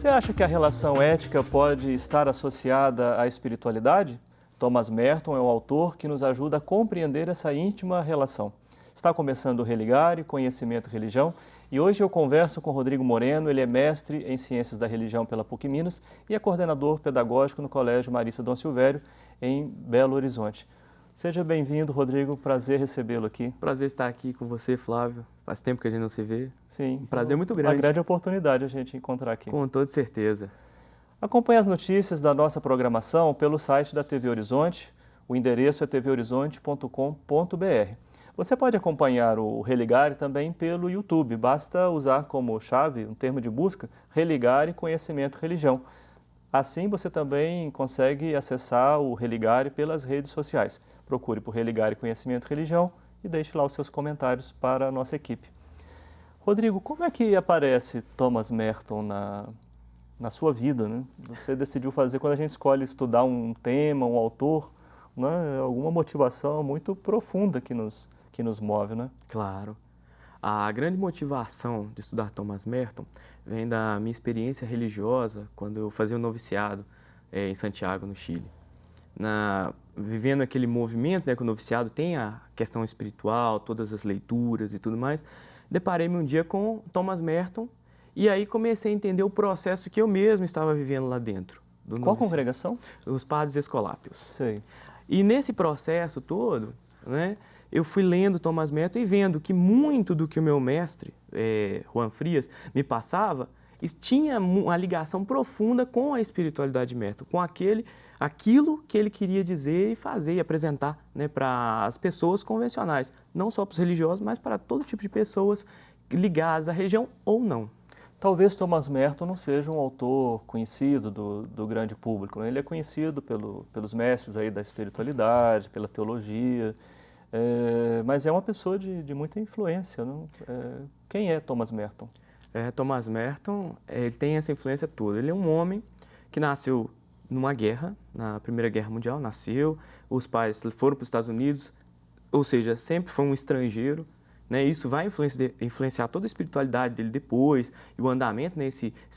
Você acha que a relação ética pode estar associada à espiritualidade? Thomas Merton é o autor que nos ajuda a compreender essa íntima relação. Está começando o Religare, Conhecimento e Religião, e hoje eu converso com Rodrigo Moreno. Ele é mestre em Ciências da Religião pela PUC Minas e é coordenador pedagógico no Colégio Marista Dom Silvério, em Belo Horizonte. Seja bem-vindo, Rodrigo. Prazer recebê-lo aqui. Prazer estar aqui com você, Flávio. Faz tempo que a gente não se vê. Sim. Um prazer muito grande. Uma grande oportunidade a gente encontrar aqui. Com toda certeza. Acompanhe as notícias da nossa programação pelo site da TV Horizonte. O endereço é tvhorizonte.com.br. Você pode acompanhar o Religare também pelo YouTube. Basta usar como chave, um termo de busca, Religare, Conhecimento e Religião. Assim você também consegue acessar o Religare pelas redes sociais. Procure por Religare, Conhecimento e Religião e deixe lá os seus comentários para a nossa equipe. Rodrigo, como é que aparece Thomas Merton na sua vida, né? Você decidiu fazer, quando a gente escolhe estudar um tema, um autor, né, alguma motivação muito profunda que nos move, né? Claro. A grande motivação de estudar Thomas Merton vem da minha experiência religiosa quando eu fazia o noviciado em Santiago, no Chile. Vivendo aquele movimento, né, que o noviciado tem a questão espiritual, todas as leituras e tudo mais, deparei-me um dia com Thomas Merton e aí comecei a entender o processo que eu mesmo estava vivendo lá dentro. Qual congregação? Os Padres Escolápios. Sei. E nesse processo todo, né, eu fui lendo Thomas Merton e vendo que muito do que o meu mestre, Juan Frias, me passava, tinha uma ligação profunda com a espiritualidade de Merton, com aquilo que ele queria dizer e fazer e apresentar, né, para as pessoas convencionais, não só para os religiosos, mas para todo tipo de pessoas ligadas à religião ou não. Talvez Thomas Merton não seja um autor conhecido do grande público, né? Ele é conhecido pelos mestres aí da espiritualidade, pela teologia, mas é uma pessoa de muita influência, não? Quem é Thomas Merton? Thomas Merton, ele tem essa influência toda. Ele é um homem que nasceu numa guerra, na Primeira Guerra Mundial, os pais foram para os Estados Unidos, ou seja, sempre foi um estrangeiro, né? Isso vai influenciar toda a espiritualidade dele depois, e o andamento, né?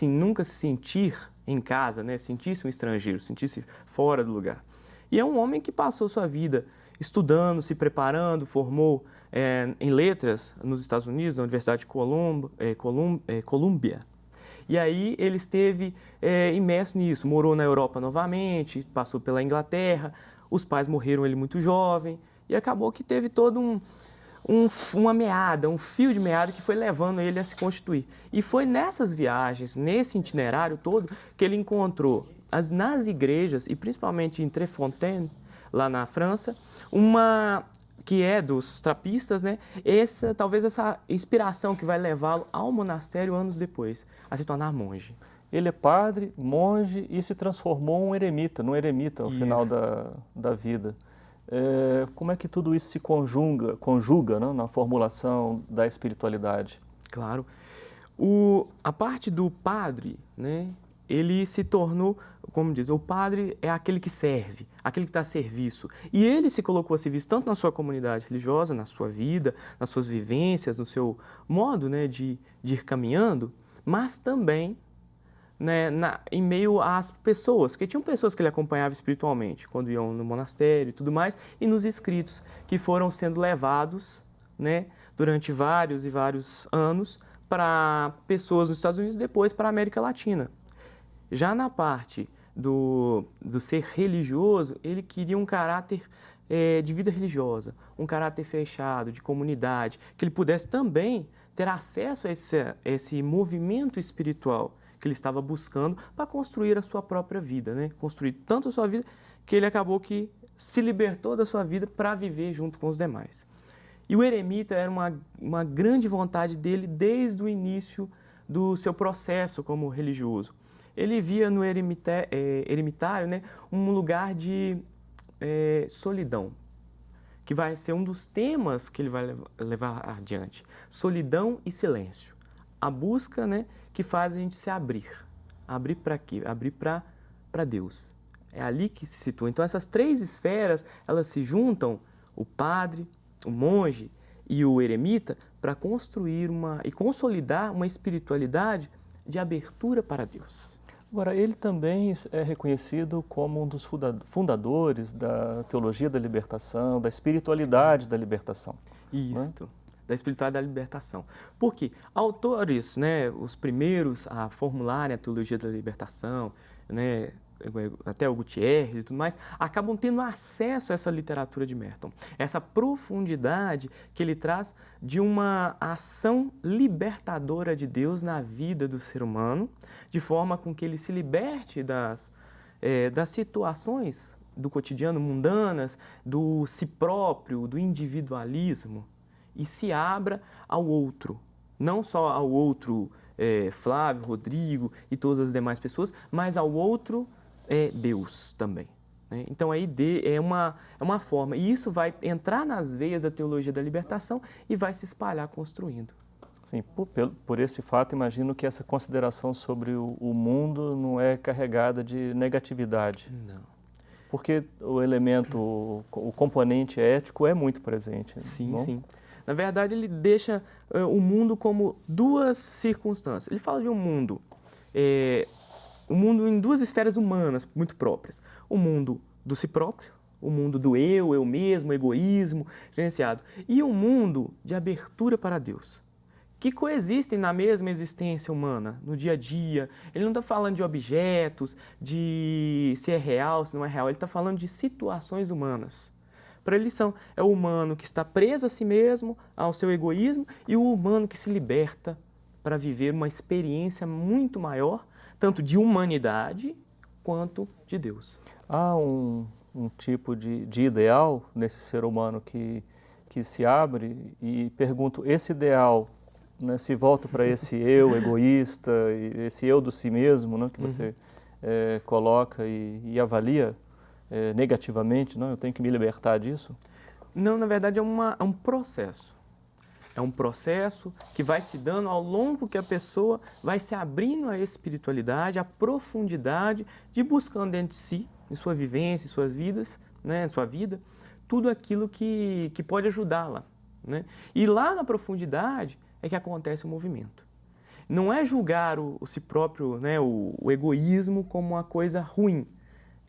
Nunca se sentir em casa, né? Sentir-se um estrangeiro, sentir-se fora do lugar. E é um homem que passou sua vida estudando, se preparando, formou em letras nos Estados Unidos, na Universidade de Columbia. E aí ele esteve imerso nisso, morou na Europa novamente, passou pela Inglaterra, os pais morreram ele muito jovem, e acabou que teve todo uma meada, um fio de meada que foi levando ele a se constituir. E foi nessas viagens, nesse itinerário todo, que ele encontrou nas igrejas, e principalmente em Trefontaine, lá na França, que é dos trapistas, né? Talvez essa inspiração que vai levá-lo ao monastério anos depois, a se tornar monge. Ele é padre, monge e se transformou num eremita ao final da vida. Como é que tudo isso se conjuga, né, na formulação da espiritualidade? Claro. A parte do padre, né? Ele se tornou, como diz, o padre é aquele que serve, aquele que está a serviço. E ele se colocou a serviço tanto na sua comunidade religiosa, na sua vida, nas suas vivências, no seu modo, né, de ir caminhando, mas também, né, em meio às pessoas, porque tinham pessoas que ele acompanhava espiritualmente, quando iam no monastério e tudo mais, e nos escritos que foram sendo levados, né, durante vários e vários anos para pessoas nos Estados Unidos e depois para a América Latina. Já na parte do ser religioso, ele queria um caráter de vida religiosa, um caráter fechado, de comunidade, que ele pudesse também ter acesso a esse movimento espiritual que ele estava buscando para construir a sua própria vida, né? Construir tanto a sua vida que ele acabou que se libertou da sua vida para viver junto com os demais. E o eremita era uma grande vontade dele desde o início do seu processo como religioso. Ele via no eremitário, né, um lugar de solidão, que vai ser um dos temas que ele vai levar adiante. Solidão e silêncio. A busca, né, que faz a gente se abrir. Abrir para quê? Abrir para Deus. É ali que se situa. Então, essas três esferas, elas se juntam, o padre, o monge e o eremita, para construir e consolidar uma espiritualidade de abertura para Deus. Agora, ele também é reconhecido como um dos fundadores da teologia da libertação, da espiritualidade da libertação. Isto, da espiritualidade da libertação. Porque autores, né, os primeiros a formularem a teologia da libertação, né, até o Gutierrez e tudo mais, acabam tendo acesso a essa literatura de Merton, essa profundidade que ele traz de uma ação libertadora de Deus na vida do ser humano, de forma com que ele se liberte das situações do cotidiano, mundanas, do si próprio, do individualismo, e se abra ao outro, não só ao outro Flávio, Rodrigo e todas as demais pessoas, mas ao outro Deus também. Né? Então, aí é uma forma, e isso vai entrar nas veias da teologia da libertação e vai se espalhar construindo. Sim, por esse fato, imagino que essa consideração sobre o mundo não é carregada de negatividade. Não. Porque o elemento, o componente ético é muito presente. Sim, não? sim. Na verdade, ele deixa o mundo como duas circunstâncias. Ele fala de um mundo em duas esferas humanas muito próprias. O mundo do si próprio, o mundo do eu mesmo, egoísmo, gerenciado. E o mundo de abertura para Deus, que coexistem na mesma existência humana, no dia a dia. Ele não está falando de objetos, de se é real, se não é real. Ele está falando de situações humanas. Para ele é o humano que está preso a si mesmo, ao seu egoísmo, e o humano que se liberta para viver uma experiência muito maior, tanto de humanidade quanto de Deus. Há um tipo de ideal nesse ser humano que se abre, e pergunto, esse ideal, né, se volta para esse eu egoísta, esse eu do si mesmo, né, que você coloca e avalia negativamente, não? Eu tenho que me libertar disso? Não, na verdade é um processo. É um processo que vai se dando ao longo que a pessoa vai se abrindo à espiritualidade, à profundidade de buscando dentro de si, em sua vivência, em suas vidas, né, em sua vida, tudo aquilo que pode ajudá-la. Né? E lá na profundidade é que acontece o movimento. Não é julgar o si próprio, né, o egoísmo como uma coisa ruim.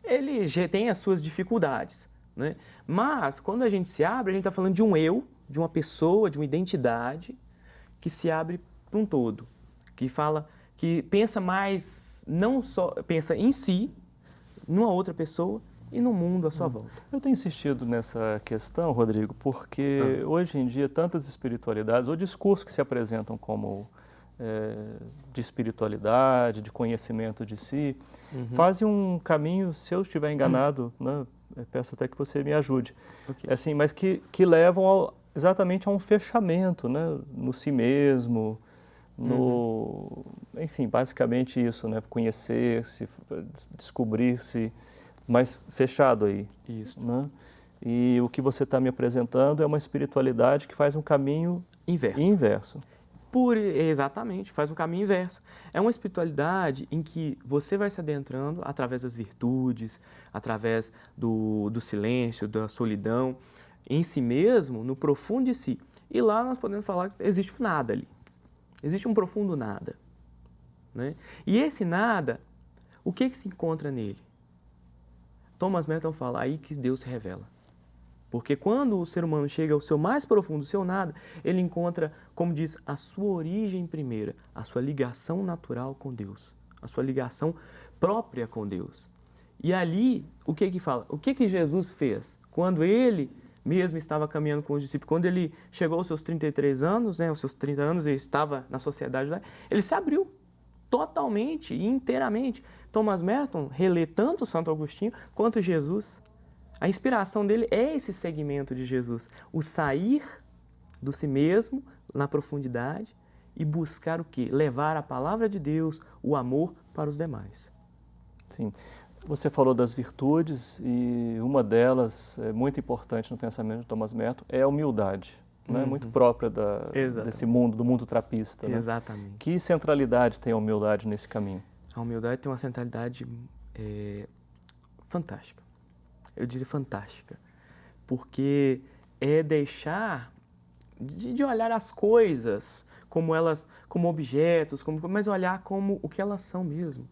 Ele já tem as suas dificuldades. Né? Mas quando a gente se abre, a gente está falando de um eu, de uma pessoa, de uma identidade que se abre para um todo, que pensa mais, não só pensa em si, numa outra pessoa e no mundo à sua volta. Eu tenho insistido nessa questão, Rodrigo, porque hoje em dia tantas espiritualidades ou discursos que se apresentam como de espiritualidade, de conhecimento de si, fazem um caminho, se eu estiver enganado, né, peço até que você me ajude, Okay. assim, mas que levam exatamente a um fechamento, né, no si mesmo, enfim, basicamente isso, né, conhecer-se, descobrir-se, mas fechado aí. Isso. Né? E o que você está me apresentando é uma espiritualidade que faz um caminho inverso. Exatamente, faz um caminho inverso. É uma espiritualidade em que você vai se adentrando através das virtudes, através do silêncio, da solidão, em si mesmo, no profundo de si. E lá nós podemos falar que existe um nada ali. Existe um profundo nada. Né? E esse nada, o que se encontra nele? Thomas Merton fala, aí que Deus se revela. Porque quando o ser humano chega ao seu mais profundo, o seu nada, ele encontra, como diz, a sua origem primeira, a sua ligação natural com Deus, a sua ligação própria com Deus. E ali, o que fala? O que Jesus fez? Quando ele mesmo estava caminhando com os discípulos, quando ele chegou aos seus 33 anos, né, aos seus 30 anos, ele estava na sociedade lá, ele se abriu totalmente e inteiramente. Thomas Merton relê tanto Santo Agostinho quanto Jesus. A inspiração dele é esse segmento de Jesus, o sair do si mesmo na profundidade e buscar o quê? Levar a palavra de Deus, o amor para os demais. Sim. Você falou das virtudes e uma delas, muito importante no pensamento de Thomas Merton, é a humildade, né? Muito própria desse mundo, do mundo trapista. Né? Exatamente. Que centralidade tem a humildade nesse caminho? A humildade tem uma centralidade fantástica. Eu diria fantástica, porque é deixar de olhar as coisas como objetos, mas olhar como o que elas são mesmo.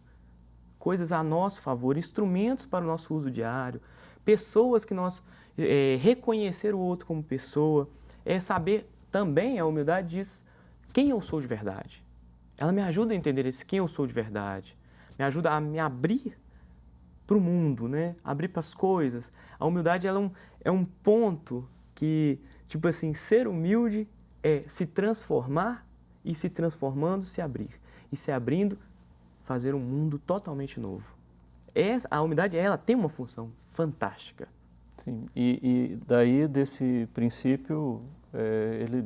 Coisas a nosso favor, instrumentos para o nosso uso diário, pessoas que nós reconhecer o outro como pessoa, saber também, a humildade diz quem eu sou de verdade. Ela me ajuda a entender quem eu sou de verdade, me ajuda a me abrir para o mundo, né? Abrir para as coisas. A humildade ela é um ponto que, tipo assim, ser humilde é se transformar e se transformando, se abrir. E se abrindo, fazer um mundo totalmente novo. A humildade, ela tem uma função fantástica. Sim, e daí desse princípio, ele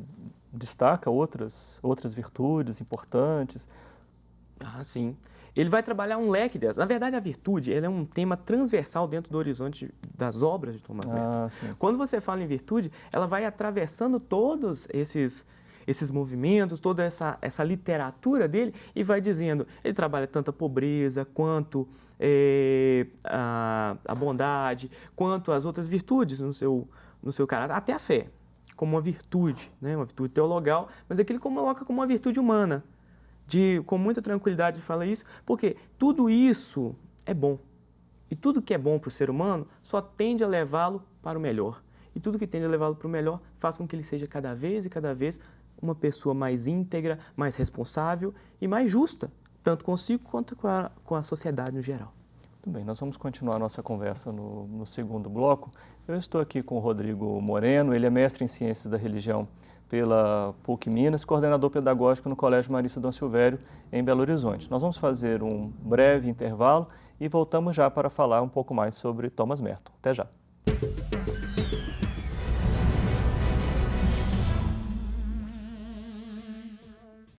destaca outras virtudes importantes. Ah, sim. Ele vai trabalhar um leque dessas. Na verdade, a virtude ela é um tema transversal dentro do horizonte das obras de Thomas Merton. Sim. Quando você fala em virtude, ela vai atravessando todos esses movimentos, toda essa literatura dele e vai dizendo, ele trabalha tanto a pobreza quanto a bondade, quanto as outras virtudes no seu caráter, até a fé, como uma virtude, né? Uma virtude teologal, mas aqui ele coloca como uma virtude humana. Com muita tranquilidade fala isso, porque tudo isso é bom. E tudo que é bom para o ser humano só tende a levá-lo para o melhor. E tudo que tende a levá-lo para o melhor faz com que ele seja cada vez uma pessoa mais íntegra, mais responsável e mais justa, tanto consigo quanto com a sociedade no geral. Muito bem, nós vamos continuar a nossa conversa no segundo bloco. Eu estou aqui com o Rodrigo Moreno, ele é mestre em Ciências da Religião pela PUC Minas, coordenador pedagógico no Colégio Marista Dom Silvério, em Belo Horizonte. Nós vamos fazer um breve intervalo e voltamos já para falar um pouco mais sobre Thomas Merton. Até já!